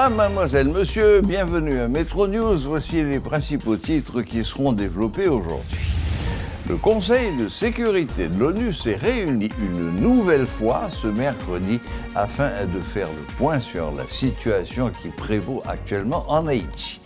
Mesdames, Mademoiselles, Monsieur, bienvenue à Metro News. Voici les principaux titres qui seront développés aujourd'hui. Le Conseil de sécurité de l'ONU s'est réuni une nouvelle fois ce mercredi afin de faire le point sur la situation qui prévaut actuellement en Haïti.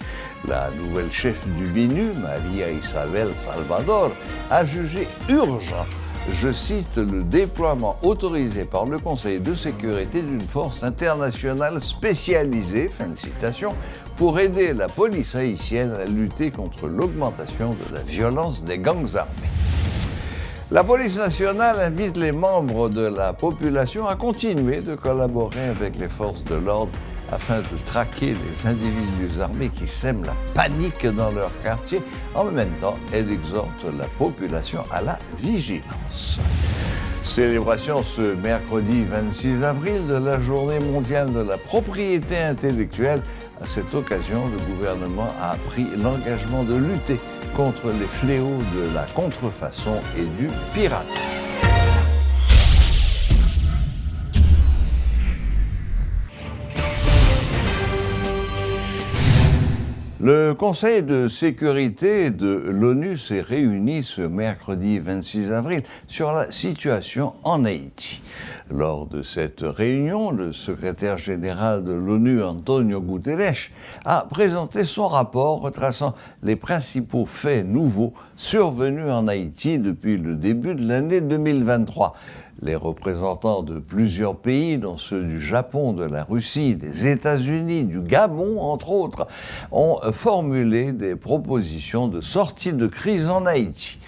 La nouvelle chef du BINU, Maria Isabel Salvador, a jugé urgent, je cite, le déploiement autorisé par le Conseil de sécurité d'une force internationale spécialisée, fin de citation, pour aider la police haïtienne à lutter contre l'augmentation de la violence des gangs armés. La police nationale invite les membres de la population à continuer de collaborer avec les forces de l'ordre afin de traquer les individus armés qui sèment la panique dans leur quartier. En même temps, elle exhorte la population à la vigilance. Célébration ce mercredi 26 avril de la Journée mondiale de la propriété intellectuelle. À cette occasion, le gouvernement a pris l'engagement de lutter contre les fléaux de la contrefaçon et du piratage. Le Conseil de sécurité de l'ONU s'est réuni ce mercredi 26 avril sur la situation en Haïti. Lors de cette réunion, le secrétaire général de l'ONU, Antonio Guterres, a présenté son rapport retraçant les principaux faits nouveaux survenus en Haïti depuis le début de l'année 2023. Les représentants de plusieurs pays, dont ceux du Japon, de la Russie, des États-Unis, du Gabon, entre autres, ont formulé des propositions de sortie de crise en Haïti.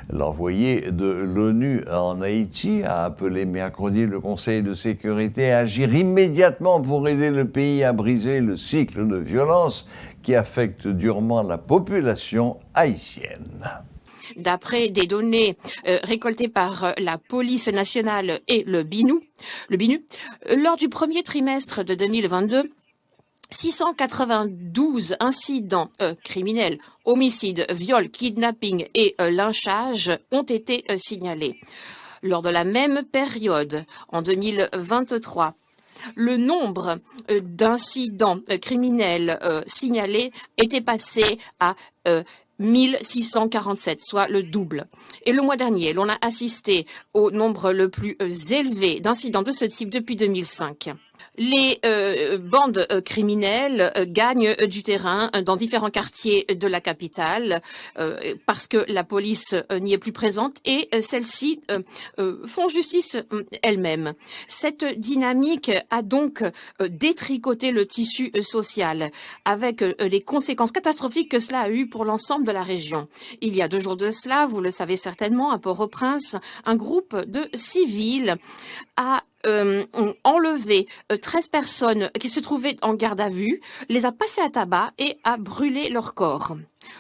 L'envoyé de l'ONU en Haïti a appelé mercredi le Conseil de sécurité à agir immédiatement pour aider le pays à briser le cycle de violence qui affecte durement la population haïtienne. D'après des données récoltées par la police nationale et le BINU, lors du premier trimestre de 2022, 692 incidents criminels, homicides, viols, kidnappings et lynchages ont été signalés. Lors de la même période, en 2023, le nombre d'incidents criminels signalés était passé à 1647, soit le double. Et le mois dernier, l'on a assisté au nombre le plus élevé d'incidents de ce type depuis 2005. Les bandes criminelles gagnent du terrain dans différents quartiers de la capitale parce que la police n'y est plus présente et celles-ci font justice elles-mêmes. Cette dynamique a donc détricoté le tissu social avec les conséquences catastrophiques que cela a eu pour l'ensemble de la région. Il y a 2 jours de cela, vous le savez certainement, à Port-au-Prince, un groupe de civils a enlevé 13 personnes qui se trouvaient en garde à vue, les a passées à tabac et a brûlé leur corps.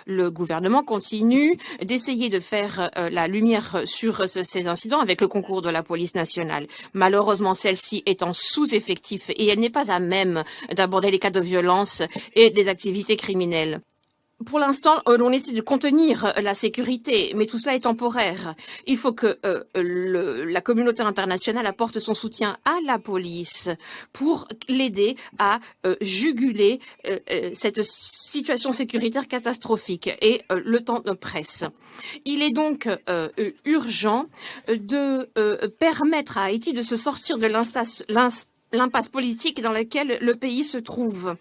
Le gouvernement continue d'essayer de faire la lumière sur ces incidents avec le concours de la police nationale. Malheureusement, celle-ci est en sous-effectif et elle n'est pas à même d'aborder les cas de violence et des activités criminelles. Pour l'instant, on essaie de contenir la sécurité, mais tout cela est temporaire. Il faut que la communauté internationale apporte son soutien à la police pour l'aider à juguler cette situation sécuritaire catastrophique. Et le temps presse. Il est donc urgent de permettre à Haïti de se sortir de l'impasse politique dans laquelle le pays se trouve.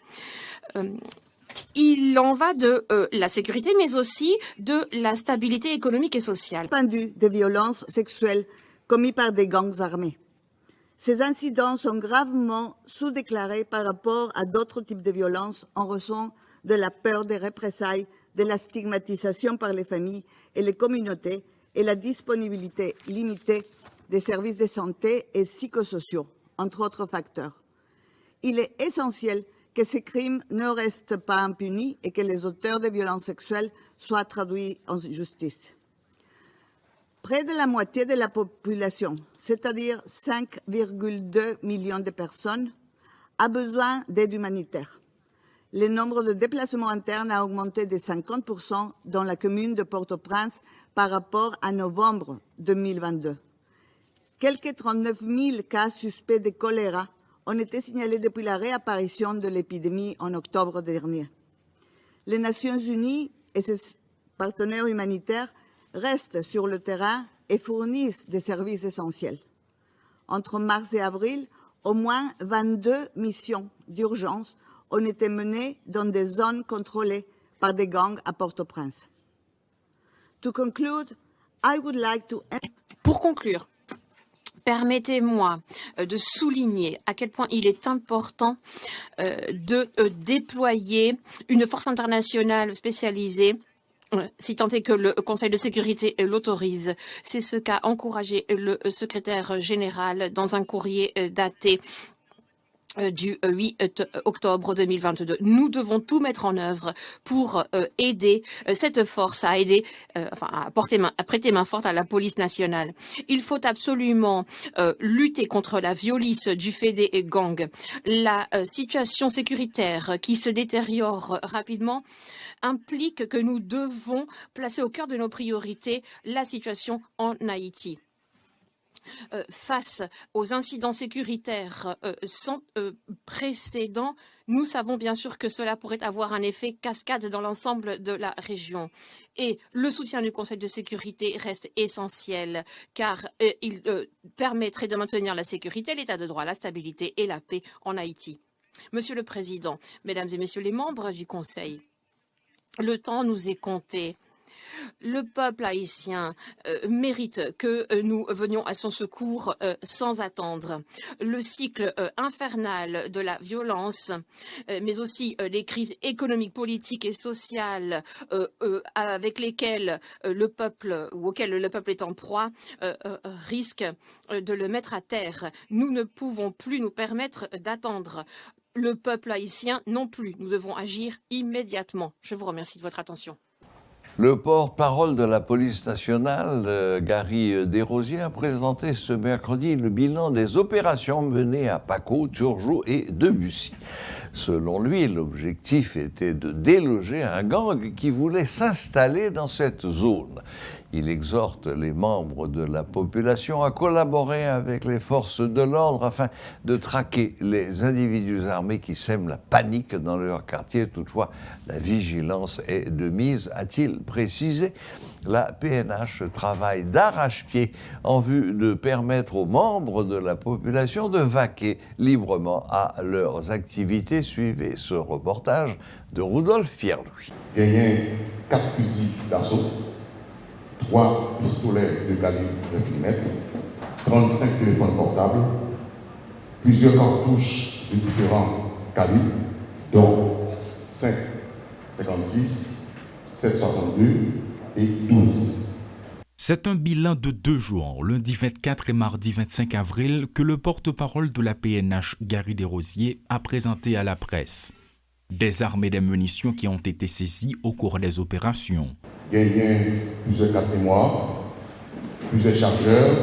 Il en va de la sécurité, mais aussi de la stabilité économique et sociale. Des violences sexuelles commises par des gangs armés. Ces incidents sont gravement sous-déclarés par rapport à d'autres types de violences en raison de la peur des représailles, de la stigmatisation par les familles et les communautés et la disponibilité limitée des services de santé et psychosociaux, entre autres facteurs. Il est essentiel que ces crimes ne restent pas impunis et que les auteurs de violences sexuelles soient traduits en justice. Près de la moitié de la population, c'est-à-dire 5,2 millions de personnes, a besoin d'aide humanitaire. Le nombre de déplacements internes a augmenté de 50% dans la commune de Port-au-Prince par rapport à novembre 2022. Quelques 39 000 cas suspects de choléra ont été signalés depuis la réapparition de l'épidémie en octobre dernier. Les Nations Unies et ses partenaires humanitaires restent sur le terrain et fournissent des services essentiels. Entre mars et avril, au moins 22 missions d'urgence ont été menées dans des zones contrôlées par des gangs à Port-au-Prince. To conclude, I would like to... Pour conclure, permettez-moi de souligner à quel point il est important de déployer une force internationale spécialisée si tant est que le Conseil de sécurité l'autorise. C'est ce qu'a encouragé le secrétaire général dans un courrier daté du 8 octobre 2022. Nous devons tout mettre en œuvre pour aider cette force à aider, à prêter main forte à la police nationale. Il faut absolument lutter contre la violence du fait des gangs. La situation sécuritaire qui se détériore rapidement implique que nous devons placer au cœur de nos priorités la situation en Haïti. Face aux incidents sécuritaires sans précédent, nous savons bien sûr que cela pourrait avoir un effet cascade dans l'ensemble de la région. Et le soutien du Conseil de sécurité reste essentiel car il permettrait de maintenir la sécurité, l'état de droit, la stabilité et la paix en Haïti. Monsieur le Président, Mesdames et Messieurs les membres du Conseil, le temps nous est compté. Le peuple haïtien mérite que nous venions à son secours sans attendre. Le cycle infernal de la violence, mais aussi les crises économiques, politiques et sociales avec lesquelles le peuple ou auxquelles le peuple est en proie risque de le mettre à terre. Nous ne pouvons plus nous permettre d'attendre. Le peuple haïtien non plus. Nous devons agir immédiatement. Je vous remercie de votre attention. Le porte-parole de la police nationale, Gary Desrosiers, a présenté ce mercredi le bilan des opérations menées à Paco, Turgeau et Debussy. Selon lui, l'objectif était de déloger un gang qui voulait s'installer dans cette zone. Il exhorte les membres de la population à collaborer avec les forces de l'ordre afin de traquer les individus armés qui sèment la panique dans leur quartier. Toutefois, la vigilance est de mise, a-t-il précisé. La PNH travaille d'arrache-pied en vue de permettre aux membres de la population de vaquer librement à leurs activités. Suivez ce reportage de Rudolf Pierre-Louis. Il y a 4 fusils d'assaut, 3 pistolets de calibre 9 mm, 35 téléphones portables, plusieurs cartouches de différents calibres, dont 5,56, 7,62 et 12. C'est un bilan de 2 jours, lundi 24 et mardi 25 avril, que le porte-parole de la PNH, Gary Desrosiers, a présenté à la presse. Des armes et des munitions qui ont été saisies au cours des opérations. Il y a plusieurs cartes mémoire, plusieurs chargeurs,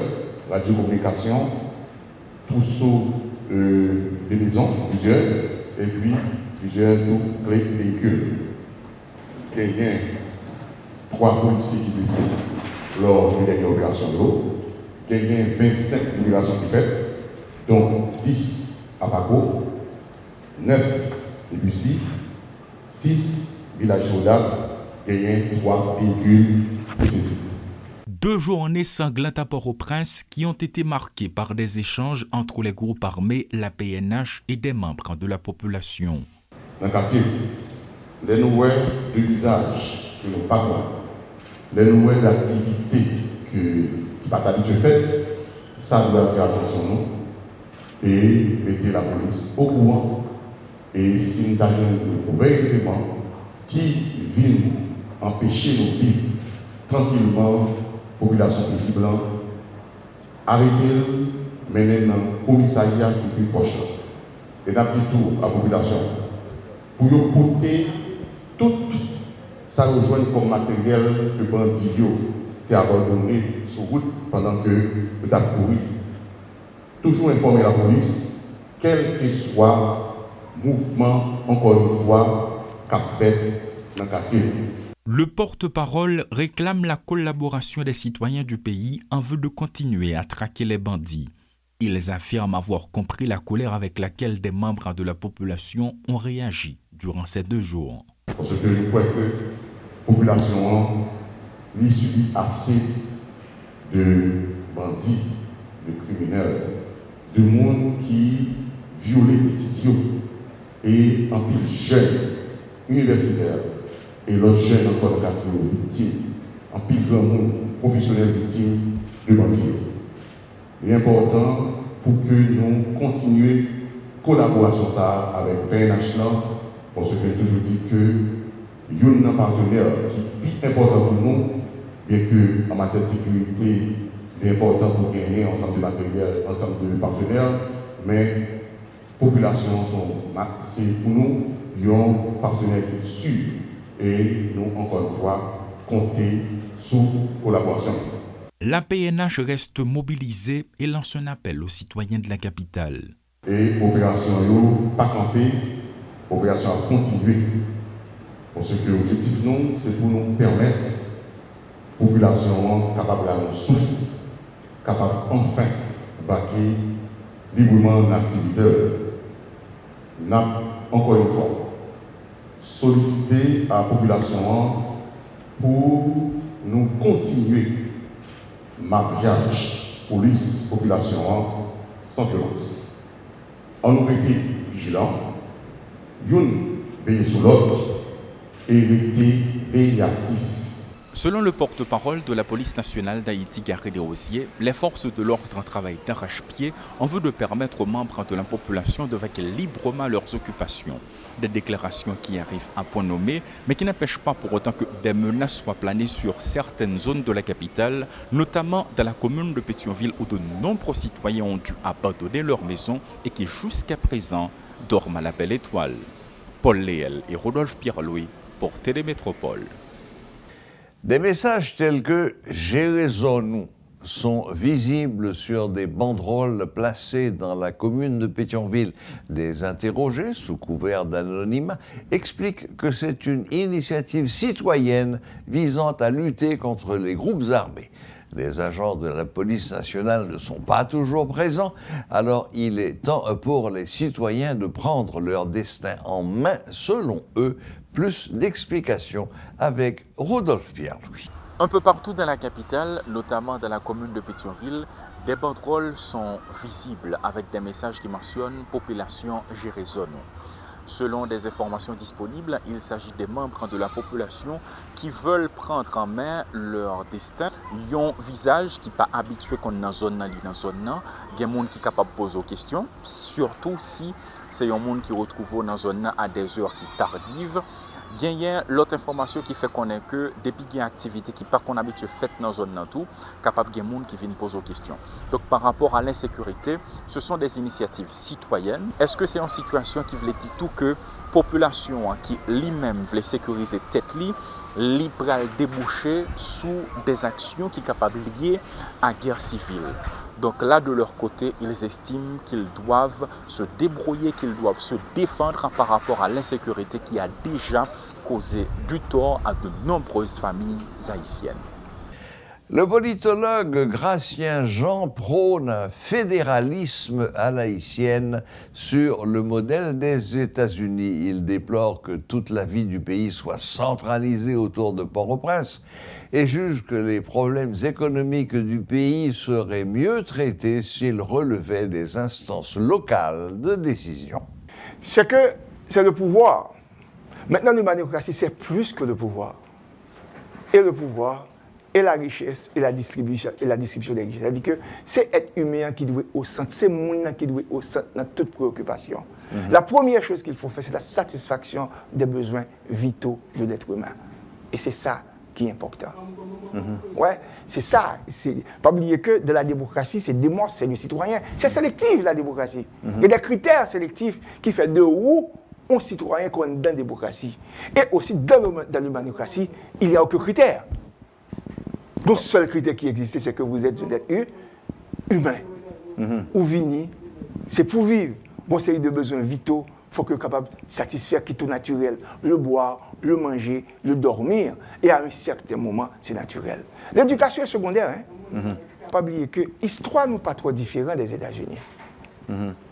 radiocommunications, trousseaux de maisons, plusieurs, et puis plusieurs clés de véhicules. Il y a 3 policiers qui blessés lors de dernière opération de l'eau. Il y a 25 opérations qui faites, dont 10 à Paco, 9 Debussy, 6 villages Jodab, et 3 véhicules saisis. 2 journées sanglantes à Port-au-Prince qui ont été marquées par des échanges entre les groupes armés, la PNH et des membres de la population. Dans le quartier, les nouvelles de visage que nous parlons, les nouvelles d'activités qui ne sont pas habituées faites, ça doit attirer l'attention nous et mettre la police au courant. Et si nous avons de mauvais éléments qui viennent empêcher nous vivre tranquillement, population petit blanc, arrêtez-le, menez dans le commissariat qui est plus proche. Et dans petit tour à la population, pour nous porter tout ça rejoint comme matériel que bandits ont abandonné sur route pendant que nous avons couru. Toujours informer la police, quel que soit mouvement, encore une fois, qu'a fait dans le quartier. Le porte-parole réclame la collaboration des citoyens du pays en vue de continuer à traquer les bandits. Ils affirment avoir compris la colère avec laquelle des membres de la population ont réagi durant ces 2 jours. Parce que je crois que la population a subi assez de bandits, de criminels, de monde qui violaient les petits et en plus jeunes, universitaires, et l'autre jeunes encore de quartier victimes, en plus grand monde professionnel victime de bandits. Il est important pour que nous continuions collaboration ça avec PNH là, parce que j'ai toujours dit que il y a un partenaire qui est important pour nous, bien que en matière de sécurité, il est important pour gagner ensemble de matériel, ensemble de partenaires, mais la population, c'est pour nous, un partenaire qui est sûr et nous, encore une fois, compter sur la collaboration. La PNH reste mobilisée et lance un appel aux citoyens de la capitale. Et l'opération pas camper, l'opération a continué. Parce que l'objectif, c'est pour nous permettre la population capable de nous souffler, capable enfin de vaquer librement dans l'activité. Nous avons encore une fois sollicité à la population pour nous continuer mariage, police, population sans violence. On nous était vigilants, une veille sur l'autre et rester réactif. Selon le porte-parole de la police nationale d'Haïti, Gary Desrosiers, les forces de l'ordre travaillent d'arrache-pied en vue de permettre aux membres de la population de vaquer librement leurs occupations. Des déclarations qui arrivent à point nommé, mais qui n'empêchent pas pour autant que des menaces soient planées sur certaines zones de la capitale, notamment dans la commune de Pétionville où de nombreux citoyens ont dû abandonner leur maison et qui jusqu'à présent dorment à la belle étoile. Paul Léel et Rodolphe Pierre-Louis pour Télémétropole. Des messages tels que « Gérez-nous » sont visibles sur des banderoles placées dans la commune de Pétionville. Des interrogés, sous couvert d'anonymat, expliquent que c'est une initiative citoyenne visant à lutter contre les groupes armés. Les agents de la police nationale ne sont pas toujours présents, alors il est temps pour les citoyens de prendre leur destin en main, selon eux. Plus d'explications avec Rodolphe Pierre-Louis. Un peu partout dans la capitale, notamment dans la commune de Pétionville, des banderoles sont visibles avec des messages qui mentionnent « Population Gérez-nous ». Selon des informations disponibles, il s'agit des membres de la population qui veulent prendre en main leur destin. Ils ont un visage qui n'est pas habitué qu'on est dans zone dans zone. Il y a des gens qui sont capables de poser des questions, surtout si c'est un monde qui retrouve dans zone à des heures qui tardives. Il y a l'autre information qui fait qu'on est que depuis qu'il y a une activité qui n'est pas qu'on habitué faite dans zone tout, capable de gens qui viennent poser des questions. Donc par rapport à l'insécurité, ce sont des initiatives citoyennes. Est-ce que c'est une situation qui veut dire tout que la population qui lui-même veut sécuriser tête libre à déboucher sous des actions qui sont capables liées à la guerre civile? Donc là, de leur côté, ils estiment qu'ils doivent se débrouiller, qu'ils doivent se défendre par rapport à l'insécurité qui a déjà causé du tort à de nombreuses familles haïtiennes. Le politologue Gratien Jean prône un fédéralisme à l'haïtienne sur le modèle des États-Unis. Il déplore que toute la vie du pays soit centralisée autour de Port-au-Prince et juge que les problèmes économiques du pays seraient mieux traités s'ils relevaient des instances locales de décision. C'est que c'est le pouvoir. Maintenant, l'humanocratie, c'est plus que le pouvoir. Et le pouvoir, et la richesse, et la distribution des richesses. C'est-à-dire que c'est être humain qui doit être au centre, c'est le monde qui doit être au centre dans toute préoccupation. La première chose qu'il faut faire, c'est la satisfaction des besoins vitaux de l'être humain. Et c'est ça qui est important. Ouais, c'est ça. Pas oublier que de la démocratie, c'est le citoyen. C'est sélectif, la démocratie. Il y a des critères sélectifs qui font de où un citoyen qu'on est dans la démocratie. Et aussi, dans l'humanocratie, il n'y a aucun critère. Le seul critère qui existe, c'est que vous êtes un être humain. Ou vini, c'est pour vivre. Bon, c'est de besoins vitaux. Il faut que capable de satisfaire qui est tout naturel. Le boire, le manger, le dormir. Et à un certain moment, c'est naturel. L'éducation est secondaire. pas oublier que l'histoire n'est pas trop différente des États-Unis.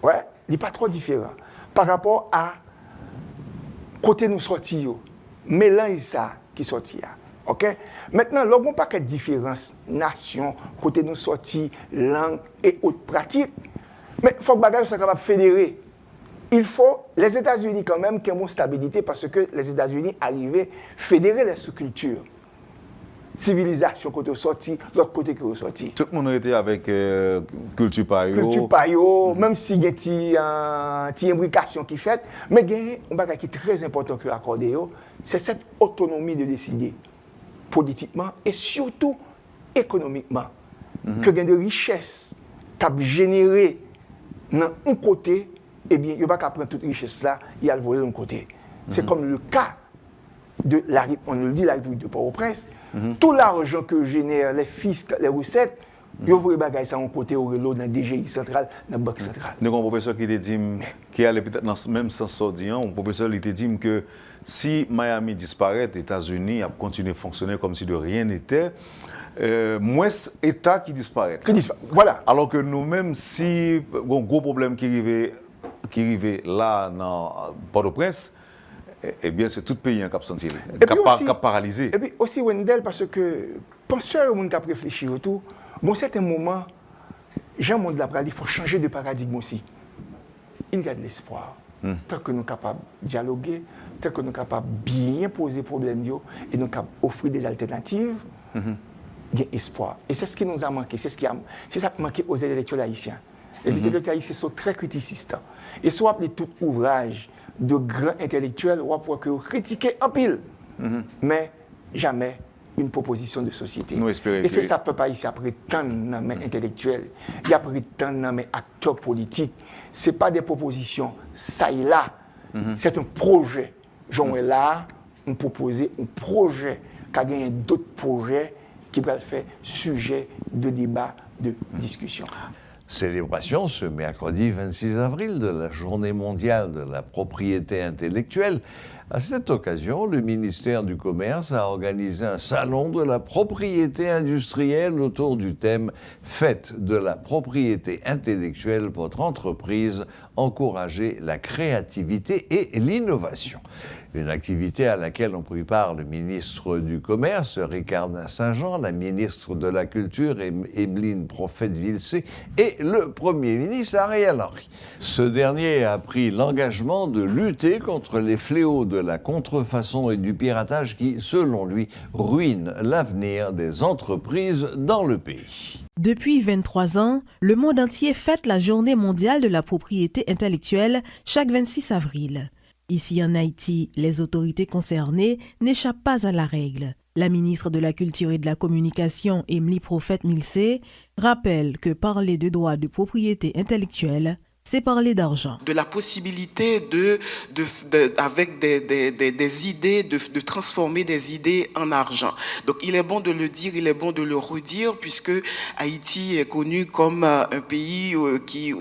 Ouais, il n'est pas trop différent par rapport à côté nous sortir, mélange ça qui sortit. OK? Maintenant, il n'y a pas de différence nation, côté nous sortir, langue et autres pratiques. Mais il faut que les bagages soient capables de fédérer. Il faut, les États-Unis quand même, qui ont une stabilité parce que les États-Unis arrivaient à fédérer les sous-cultures. Civilisation côté sorti, l'autre côté qui est sorti. Tout le monde était avec culture payo. Culture payo, même s'il y a une imbrication qui est faite, mais il y a un bagage qui est très important que accorder, c'est cette autonomie de décider politiquement et surtout économiquement. Que il y a de richesses qui ont généré dans un côté, eh bien, il n'y a pas qu'à prendre toute richesse là, il y a le voler de l'autre côté. C'est comme le cas de la République de Port-au-Prince. Tout l'argent que génèrent les fiscs, les recettes, ils vont bagager ça en côté au relais dans la DGI centrale, dans la Banque centrale. Donc, un professeur qui te dit, qui allait peut-être dans le même sens, un professeur qui te dit que si Miami disparaît, les États-Unis a continué à fonctionner comme si de rien n'était, moins État qui disparaît. Voilà. Alors que nous-mêmes, si un gros problème qui arrivait là dans Port-au-Prince, eh bien, c'est tout le pays qui a senti, qui a paralysé. Et puis aussi, Wendell, parce que penseur, on a réfléchi autour, bon, certains moments, Jean Monde l'a il faut changer de paradigme aussi. Il y a de l'espoir. Tant que nous sommes capables de dialoguer, tant que nous sommes capables de bien poser les problèmes et nous sommes capables d'offrir des alternatives, il y a espoir. Et c'est ce qui nous a manqué, c'est ça qui a manqué aux intellectuels haïtiens. Les intellectuels haïtiens sont très criticistes. Et soit appelé tout ouvrage de grands intellectuels, on va critiquer en pile, mais jamais une proposition de société. Et c'est ça que le peuple haïtien a pris tant dans mes intellectuels, il a pris tant dans mes acteurs politiques. Ce n'est pas des propositions, ça et là. C'est un projet. Jean est là, on propose un projet qui a gagné d'autres projets qui vont faire sujet de débat, de discussion. Célébration ce mercredi 26 avril de la Journée mondiale de la propriété intellectuelle. À cette occasion, le ministère du Commerce a organisé un salon de la propriété industrielle autour du thème « Faites de la propriété intellectuelle votre entreprise, encouragez la créativité et l'innovation ». Une activité à laquelle ont pris part le ministre du Commerce, Ricardin Saint-Jean, la ministre de la Culture, Emeline Prophète-Vilcé, et le Premier ministre, Ariel Henry. Ce dernier a pris l'engagement de lutter contre les fléaux de la contrefaçon et du piratage qui, selon lui, ruinent l'avenir des entreprises dans le pays. Depuis 23 ans, le monde entier fête la Journée mondiale de la propriété intellectuelle chaque 26 avril. Ici en Haïti, les autorités concernées n'échappent pas à la règle. La ministre de la Culture et de la Communication, Emeline Prophète-Vilcé, rappelle que parler de droits de propriété intellectuelle, c'est parler d'argent. De la possibilité avec des idées, de transformer des idées en argent. Donc il est bon de le dire, il est bon de le redire, puisque Haïti est connu comme un pays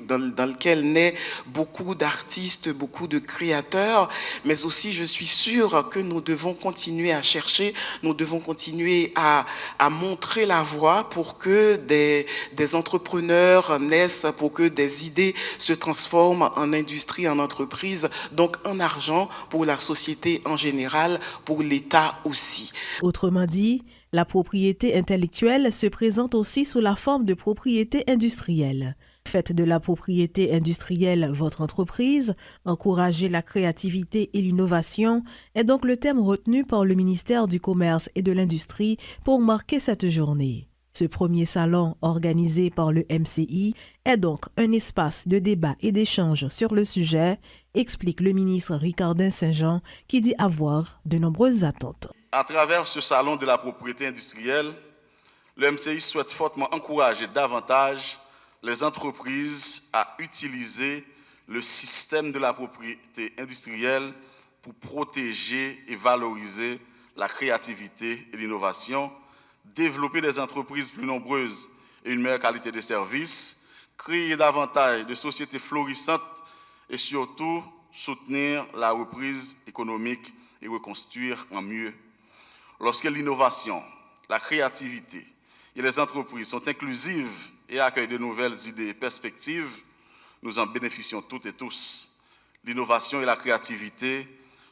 dans lequel naît beaucoup d'artistes, beaucoup de créateurs, mais aussi je suis sûr que nous devons continuer à chercher, nous devons continuer à montrer la voie pour que des entrepreneurs naissent, pour que des idées se transforment en industrie, en entreprise, donc en argent pour la société en général, pour l'État aussi. Autrement dit, la propriété intellectuelle se présente aussi sous la forme de propriété industrielle. Faites de la propriété industrielle votre entreprise, encouragez la créativité et l'innovation est donc le thème retenu par le ministère du Commerce et de l'Industrie pour marquer cette journée. Ce premier salon organisé par le MCI est donc un espace de débat et d'échange sur le sujet, explique le ministre Ricardin Saint-Jean qui dit avoir de nombreuses attentes. À travers ce salon de la propriété industrielle, le MCI souhaite fortement encourager davantage les entreprises à utiliser le système de la propriété industrielle pour protéger et valoriser la créativité et l'innovation, développer des entreprises plus nombreuses et une meilleure qualité de service, créer davantage de sociétés florissantes et surtout soutenir la reprise économique et reconstruire en mieux. Lorsque l'innovation, la créativité et les entreprises sont inclusives et accueillent de nouvelles idées et perspectives, nous en bénéficions toutes et tous. L'innovation et la créativité,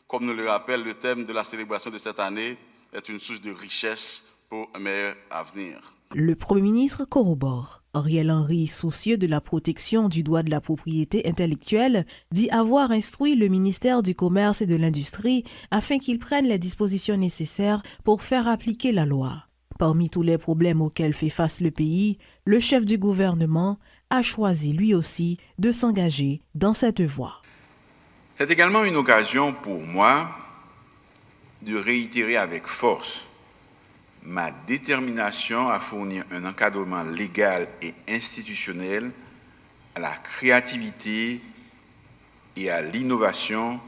comme nous le rappelle le thème de la célébration de cette année, est une source de richesse pour un meilleur avenir. Le Premier ministre corrobore. Ariel Henry, soucieux de la protection du droit de la propriété intellectuelle, dit avoir instruit le ministère du Commerce et de l'Industrie afin qu'il prenne les dispositions nécessaires pour faire appliquer la loi. Parmi tous les problèmes auxquels fait face le pays, le chef du gouvernement a choisi lui aussi de s'engager dans cette voie. C'est également une occasion pour moi de réitérer avec force ma détermination à fournir un encadrement légal et institutionnel à la créativité et à l'innovation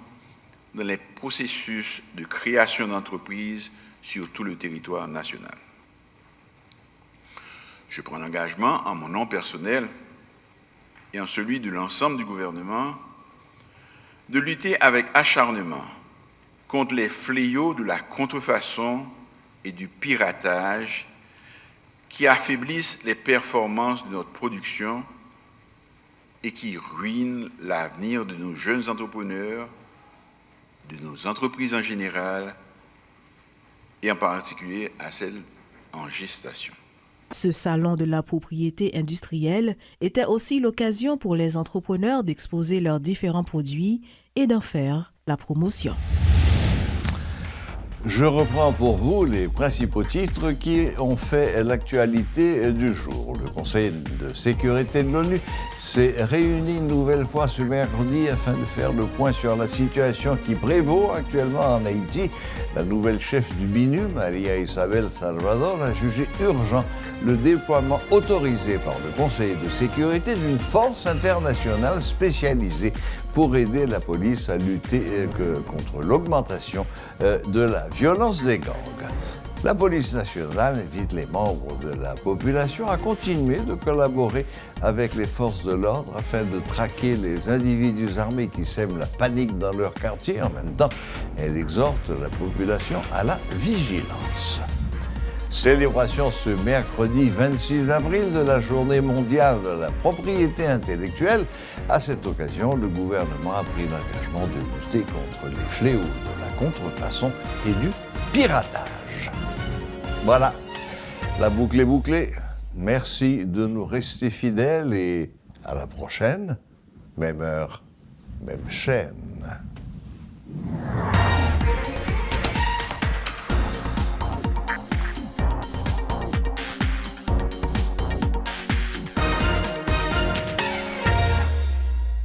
dans les processus de création d'entreprises sur tout le territoire national. Je prends l'engagement en mon nom personnel et en celui de l'ensemble du gouvernement de lutter avec acharnement contre les fléaux de la contrefaçon et du piratage qui affaiblissent les performances de notre production et qui ruinent l'avenir de nos jeunes entrepreneurs, de nos entreprises en général et en particulier à celles en gestation. Ce salon de la propriété industrielle était aussi l'occasion pour les entrepreneurs d'exposer leurs différents produits et d'en faire la promotion. Je reprends pour vous les principaux titres qui ont fait l'actualité du jour. Le Conseil de sécurité de l'ONU s'est réuni une nouvelle fois ce mercredi afin de faire le point sur la situation qui prévaut actuellement en Haïti. La nouvelle chef du BINUM, María Isabel Salvador, a jugé urgent le déploiement autorisé par le Conseil de sécurité d'une force internationale spécialisée pour aider la police à lutter contre l'augmentation de la violence des gangs. La police nationale invite les membres de la population à continuer de collaborer avec les forces de l'ordre afin de traquer les individus armés qui sèment la panique dans leur quartier. En même temps, elle exhorte la population à la vigilance. Célébration ce mercredi 26 avril de la Journée mondiale de la propriété intellectuelle. À cette occasion, le gouvernement a pris l'engagement de lutter contre les fléaux de la contrefaçon et du piratage. Voilà, la boucle est bouclée. Merci de nous rester fidèles et à la prochaine. Même heure, même chaîne.